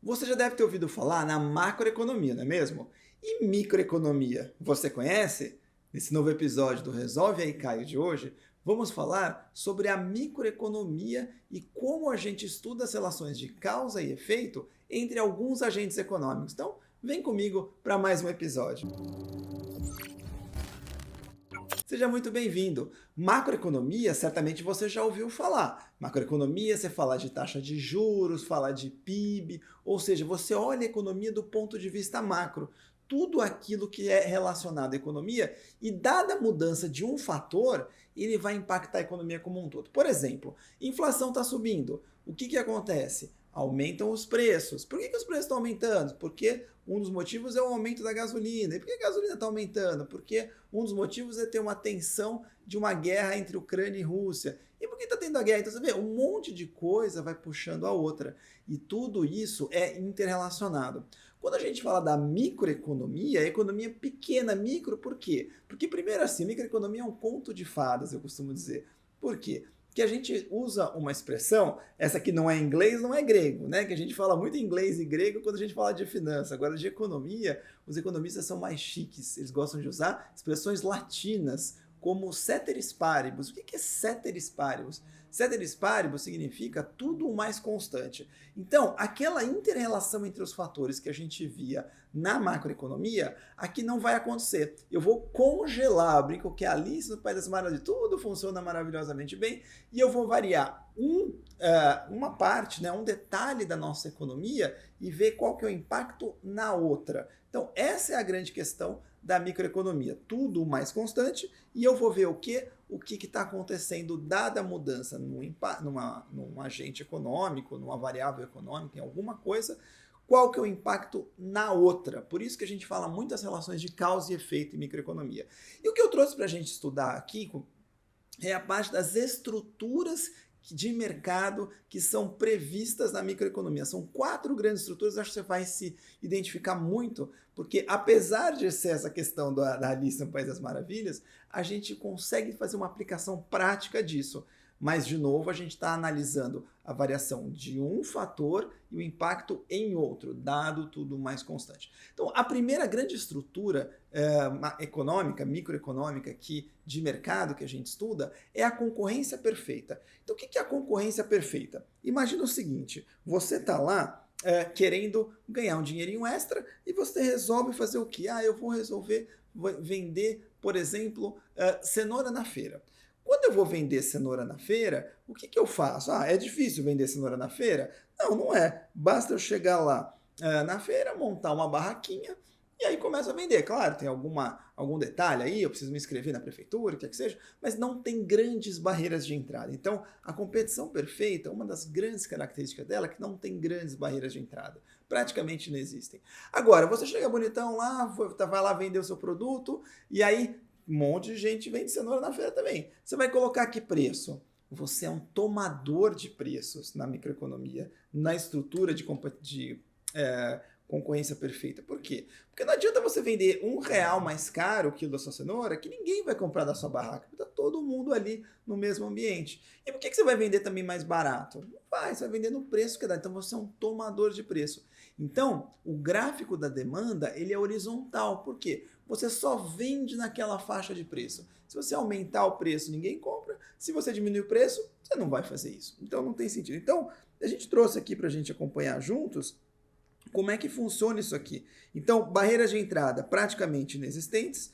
Você já deve ter ouvido falar na macroeconomia, não é mesmo? E microeconomia, você conhece? Nesse novo episódio do Resolve aí, Caio de hoje, vamos falar sobre a microeconomia e como a gente estuda as relações de causa e efeito entre alguns agentes econômicos. Então, vem comigo para mais um episódio. Seja muito bem-vindo. Macroeconomia, certamente você já ouviu falar. Macroeconomia, você fala de taxa de juros, fala de PIB, ou seja, você olha a economia do ponto de vista macro. Tudo aquilo que é relacionado à economia e, dada a mudança de um fator, ele vai impactar a economia como um todo. Por exemplo, inflação está subindo. O que acontece? Aumentam os preços. Por que os preços estão aumentando? Porque um dos motivos é o aumento da gasolina. E por que a gasolina está aumentando? Porque um dos motivos é ter uma tensão de uma guerra entre Ucrânia e Rússia. E por que está tendo a guerra? Então você vê, um monte de coisa vai puxando a outra. E tudo isso é interrelacionado. Quando a gente fala da microeconomia, é economia pequena, micro, por quê? Porque, primeiro assim, microeconomia é um conto de fadas, eu costumo dizer. Por quê? Que a gente usa uma expressão, essa que não é inglês, não é grego, né? Que a gente fala muito inglês e grego quando a gente fala de finança. Agora, de economia, os economistas são mais chiques. Eles gostam de usar expressões latinas, como ceteris paribus. O que é ceteris paribus? Ceteris paribus significa tudo o mais constante. Então, aquela inter-relação entre os fatores que a gente via na macroeconomia, aqui não vai acontecer. Eu vou congelar, brinco que é Alice no País das Maravilhas, tudo funciona maravilhosamente bem, e eu vou variar uma parte, né, um detalhe da nossa economia e ver qual que é o impacto na outra. Então, essa é a grande questão da microeconomia. Tudo mais constante, e eu vou ver o que está acontecendo dada a mudança num agente econômico, numa variável econômica, em alguma coisa, qual que é o impacto na outra. Por isso que a gente fala muitas relações de causa e efeito em microeconomia. E o que eu trouxe para a gente estudar aqui é a parte das estruturas de mercado que são previstas na microeconomia. São 4 grandes estruturas, acho que você vai se identificar muito, porque apesar de ser essa questão da Alice no País das Maravilhas, a gente consegue fazer uma aplicação prática disso. Mas, de novo, a gente está analisando a variação de um fator e o impacto em outro, dado tudo mais constante. Então, a primeira grande estrutura econômica, microeconômica, de mercado que a gente estuda é a concorrência perfeita. Então, o que é a concorrência perfeita? Imagina o seguinte, você está lá querendo ganhar um dinheirinho extra e você resolve fazer o quê? Eu vou resolver vender, por exemplo, cenoura na feira. Quando eu vou vender cenoura na feira, o que eu faço? É difícil vender cenoura na feira? Não, não é. Basta eu chegar lá na feira, montar uma barraquinha e aí começo a vender. Claro, tem algum detalhe aí, eu preciso me inscrever na prefeitura, o que é que seja, mas não tem grandes barreiras de entrada. Então, a competição perfeita, uma das grandes características dela é que não tem grandes barreiras de entrada. Praticamente não existem. Agora, você chega bonitão lá, vai lá vender o seu produto e aí um monte de gente vende cenoura na feira também. Você vai colocar que preço? Você é um tomador de preços na microeconomia, na estrutura de concorrência perfeita. Por quê? Porque não adianta você vender R$1 mais caro o quilo da sua cenoura, que ninguém vai comprar da sua barraca. Está todo mundo ali no mesmo ambiente. E por que você vai vender também mais barato? Não vai, você vai vender no preço que dá. Então você é um tomador de preço. Então, o gráfico da demanda, ele é horizontal. Por quê? Você só vende naquela faixa de preço. Se você aumentar o preço, ninguém compra. Se você diminuir o preço, você não vai fazer isso. Então, não tem sentido. Então, a gente trouxe aqui para a gente acompanhar juntos como é que funciona isso aqui. Então, barreiras de entrada praticamente inexistentes.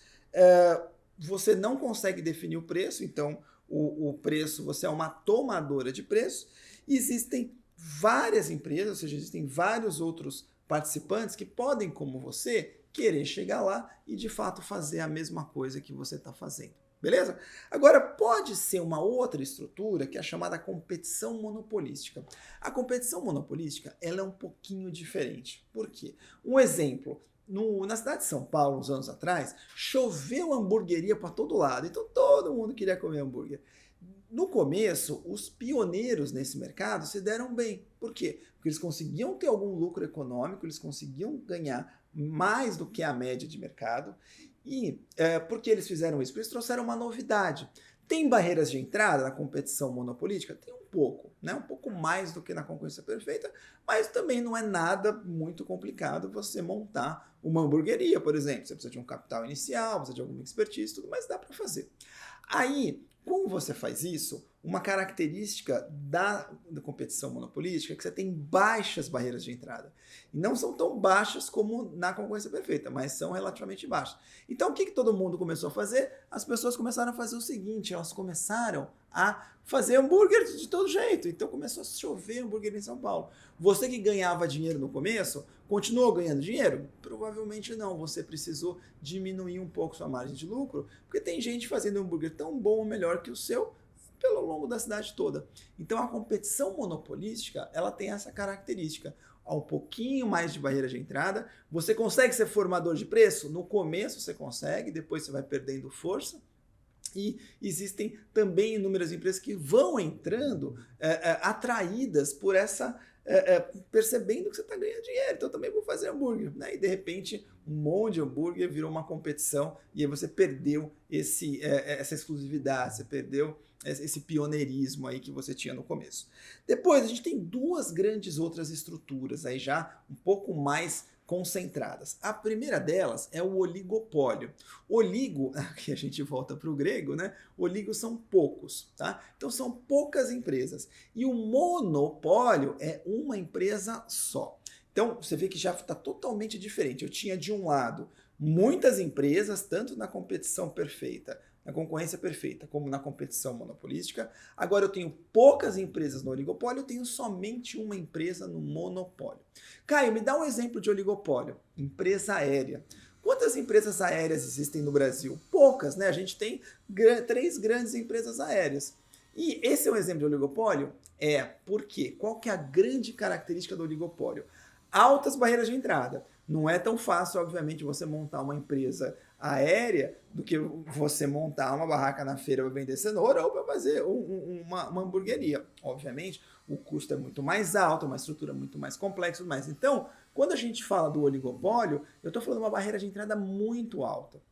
Você não consegue definir o preço. Então, o preço, você é uma tomadora de preço. Existem várias empresas, ou seja, existem vários outros participantes que podem, como você, querer chegar lá e de fato fazer a mesma coisa que você está fazendo. Beleza? Agora, pode ser uma outra estrutura que é a chamada competição monopolística. A competição monopolística ela é um pouquinho diferente. Por quê? Um exemplo. Na cidade de São Paulo, uns anos atrás, choveu hamburgueria para todo lado. Então todo mundo queria comer hambúrguer. No começo, os pioneiros nesse mercado se deram bem. Por quê? Porque eles conseguiam ter algum lucro econômico, eles conseguiam ganhar mais do que a média de mercado. E por que eles fizeram isso? Porque eles trouxeram uma novidade. Tem barreiras de entrada na competição monopolística? Tem um pouco, né? Um pouco mais do que na concorrência perfeita, mas também não é nada muito complicado você montar uma hamburgueria, por exemplo. Você precisa de um capital inicial, precisa de alguma expertise, tudo, mas dá para fazer. Aí, como você faz isso? Uma característica da competição monopolística é que você tem baixas barreiras de entrada. E não são tão baixas como na concorrência perfeita, mas são relativamente baixas. Então, o que todo mundo começou a fazer? As pessoas começaram a fazer o seguinte, elas começaram a fazer hambúrguer de todo jeito. Então, começou a chover hambúrguer em São Paulo. Você que ganhava dinheiro no começo, continuou ganhando dinheiro? Provavelmente não. Você precisou diminuir um pouco sua margem de lucro, porque tem gente fazendo hambúrguer tão bom ou melhor que o seu, pelo longo da cidade toda. Então a competição monopolística, ela tem essa característica. Há um pouquinho mais de barreira de entrada. Você consegue ser formador de preço? No começo você consegue, depois você vai perdendo força. E existem também inúmeras empresas que vão entrando atraídas por essa... percebendo que você está ganhando dinheiro, então também vou fazer hambúrguer, né? E de repente um monte de hambúrguer virou uma competição e aí você perdeu essa exclusividade, você perdeu esse pioneirismo aí que você tinha no começo. Depois a gente tem duas grandes outras estruturas aí já um pouco mais concentradas. A primeira delas é o oligopólio. Oligo, aqui a gente volta para o grego, né? Oligo são poucos, tá? Então são poucas empresas. E o monopólio é uma empresa só. Então você vê que já está totalmente diferente. Eu tinha de um lado muitas empresas, tanto na competição perfeita, na concorrência perfeita, como na competição monopolística. Agora eu tenho poucas empresas no oligopólio, eu tenho somente uma empresa no monopólio. Caio, me dá um exemplo de oligopólio. Empresa aérea. Quantas empresas aéreas existem no Brasil? Poucas, né? A gente tem 3 grandes empresas aéreas. E esse é um exemplo de oligopólio? É. Por quê? Qual que é a grande característica do oligopólio? Altas barreiras de entrada. Não é tão fácil, obviamente, você montar uma empresa aérea do que você montar uma barraca na feira para vender cenoura ou para fazer uma hamburgueria. Obviamente, o custo é muito mais alto, uma estrutura muito mais complexa, mas então, quando a gente fala do oligopólio, eu estou falando de uma barreira de entrada muito alta.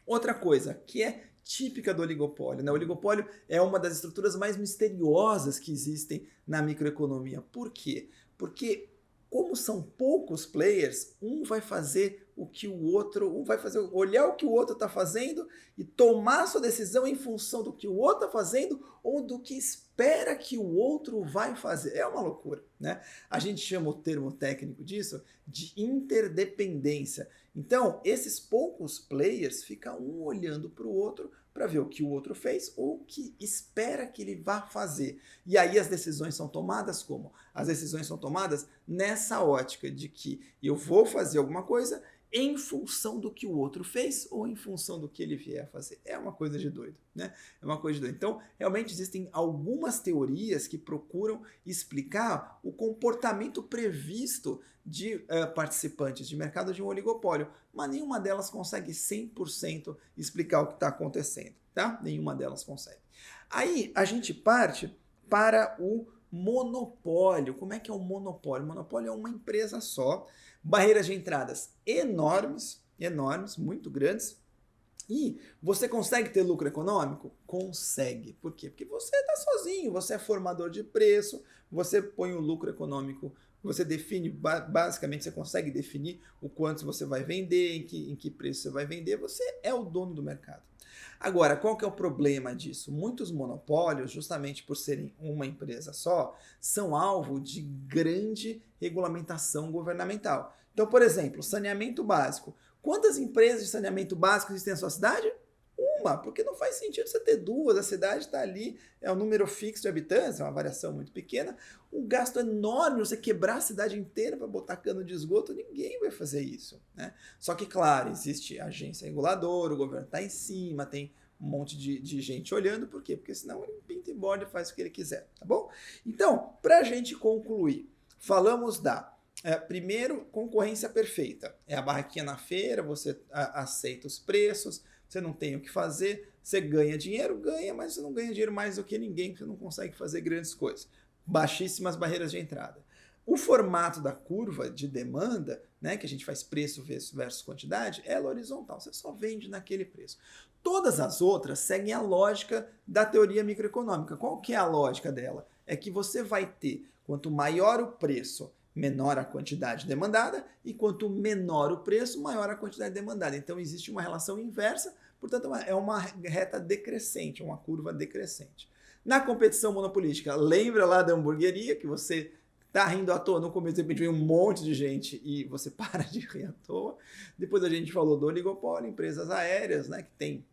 Outra coisa que é típica do oligopólio, né? O oligopólio é uma das estruturas mais misteriosas que existem na microeconomia. Por quê? Porque como são poucos players, um vai fazer o que o outro, olhar o que o outro está fazendo e tomar sua decisão em função do que o outro está fazendo ou do que espera que o outro vai fazer. É uma loucura, né? A gente chama o termo técnico disso de interdependência. Então, esses poucos players ficam um olhando para o outro para ver o que o outro fez ou o que espera que ele vá fazer. E aí as decisões são tomadas como? As decisões são tomadas nessa ótica de que eu vou fazer alguma coisa em função do que o outro fez ou em função do que ele vier a fazer. É uma coisa de doido, né? É uma coisa de doido. Então, realmente existem algumas teorias que procuram explicar o comportamento previsto de participantes de mercado de um oligopólio, mas nenhuma delas consegue 100% explicar o que está acontecendo, tá? Nenhuma delas consegue. Aí, a gente parte para o monopólio. Como é que é o monopólio? O monopólio é uma empresa só, barreiras de entradas enormes, muito grandes. E você consegue ter lucro econômico? Consegue. Por quê? Porque você está sozinho, você é formador de preço, você põe o lucro econômico, você define, basicamente você consegue definir o quanto você vai vender, em que preço você vai vender, você é o dono do mercado. Agora, qual que é o problema disso? Muitos monopólios, justamente por serem uma empresa só, são alvo de grande regulamentação governamental. Então, por exemplo, saneamento básico. Quantas empresas de saneamento básico existem na sua cidade? Uma, porque não faz sentido você ter duas, a cidade está ali, é um número fixo de habitantes, é uma variação muito pequena, um gasto enorme, você quebrar a cidade inteira para botar cano de esgoto, ninguém vai fazer isso, né? Só que, claro, existe agência reguladora, o governo está em cima, tem um monte de gente olhando, por quê? Porque senão ele pinta e borda e faz o que ele quiser, tá bom? Então, para a gente concluir, falamos primeiro, concorrência perfeita. É a barraquinha na feira, você aceita os preços, você não tem o que fazer, você ganha dinheiro, mas você não ganha dinheiro mais do que ninguém, você não consegue fazer grandes coisas. Baixíssimas barreiras de entrada. O formato da curva de demanda, né, que a gente faz preço versus quantidade, ela é horizontal, você só vende naquele preço. Todas as outras seguem a lógica da teoria microeconômica. Qual que é a lógica dela? é que você vai ter, quanto maior o preço, menor a quantidade demandada, e quanto menor o preço, maior a quantidade demandada. Então existe uma relação inversa, portanto é uma reta decrescente, uma curva decrescente. Na competição monopolística, lembra lá da hamburgueria, que você tá rindo à toa, no começo de repente vem um monte de gente e você para de rir à toa. Depois a gente falou do oligopólio, empresas aéreas, né, que tem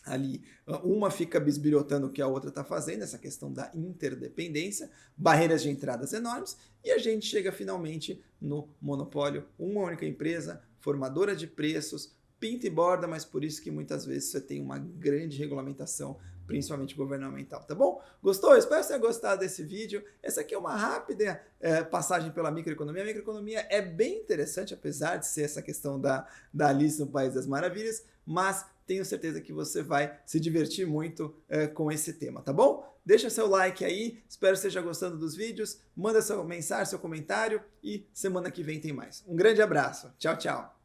ali, uma fica bisbilhotando o que a outra está fazendo, essa questão da interdependência, barreiras de entradas enormes, e a gente chega finalmente no monopólio, uma única empresa, formadora de preços, pinta e borda, mas por isso que muitas vezes você tem uma grande regulamentação, principalmente governamental, tá bom? Gostou? Eu espero que você tenha gostado desse vídeo. Essa aqui é uma rápida passagem pela microeconomia. A microeconomia é bem interessante, apesar de ser essa questão da Alice no País das Maravilhas, mas tenho certeza que você vai se divertir muito com esse tema, tá bom? Deixa seu like aí, espero que esteja gostando dos vídeos, manda sua mensagem, seu comentário e semana que vem tem mais. Um grande abraço, tchau, tchau!